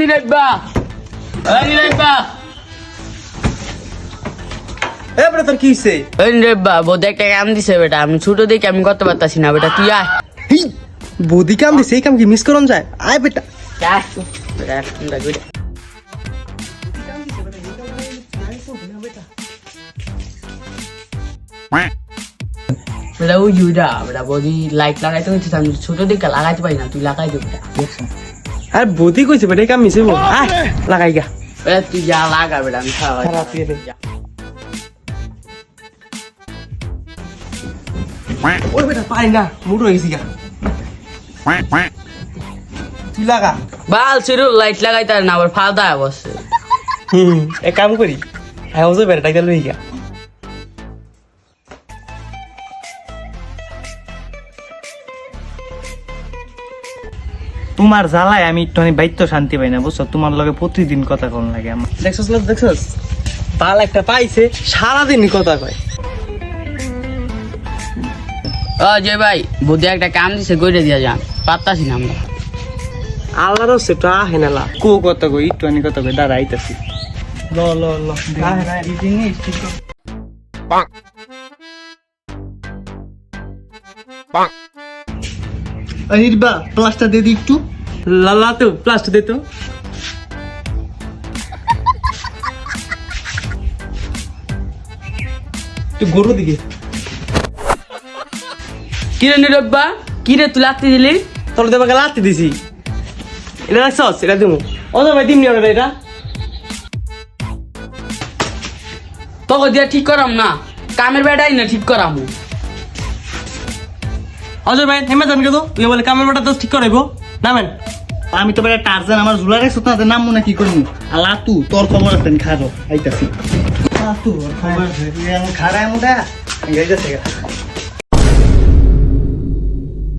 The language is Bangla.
নিরাইবা এ বেটা তোর কি হইছে? নিরাইবা বোধ একটা কাম দিছে বেটা, আমি ছোট দেখে আমি করতে পারতাছি না বেটা, তুই আয়। হেই, বৌদি কাম দিছে, এই কাম কি মিস করন যায়? আয় বেটা। বেটা ওই জুইটা বেটা বৌদি লাইট লাগাইতে হচ্ছে, আমি ছোট দেখে লাগাইতে পারি না, তুই লাগাই দে বেটা। আর বৌদি কইছে বেটা এই কাম মিস হইব। আয় লাগাই গা। বেটা তুই যা লাগা বেটা, আমি খাওয়াই খারাপ দিয়ে দে। যা। ওই বেটা পাই না, মুড হয়ে গেছি গা। তুই লাগা। বাল ছেড়ে লাইট লাগাইতে আর না, আবার ফালদা বসে। এক কাম করি, আয় ওজে বেটা গেল লই গা। তোমার জ্বালায় আমি একটু বাইত্য শান্তি পাই না, বুঝছো? তোমার লগে প্রতিদিন কথা কন লাগে আমার। দেখছস লোক, দেখছস বাল একটা পাইছে, সারাদিন কথা কয়। ও যে ভাই বুদ্ধি একটা কাম দিছে, কইরে দিয়া যান, পারতাছি না আমরা। আল্লাহর হচ্ছে তো আহে না লা। কো কথা কই, একটু আনি কথা কই, দাঁড়া আইতাছি। ল ল ল আহে না, এই জিনিস ঠিক আছে। নির্বা প্লাস্টার দিয়ে দিই একটু। লালা তো প্লাস্টার দে তো। তুই গরু দিকে। কিরে নিরব্বা, কিরে তুই লাগতে দিলি? তোর দেবাকে লাতি দিছি। এটা রাখছস, এটা দিমু। ও তো ভাই দিমনি ওটা এটা। তোকে দিয়া ঠিক করাম না, কামের বেটাই না ঠিক করাম। অজয় ভাই থেমে যান কেতো, তুই বলে কামের বেটা তো ঠিক করাইবো, নামেন। আমি তো বেটা টারজান, আমার ঝুলা রেখছো না, নাম মনে কি করবো। আর লাতু তোর খবর আছে, আমি খাবো আইতাছি। লাতু খারায় মোটা গাইতেছে।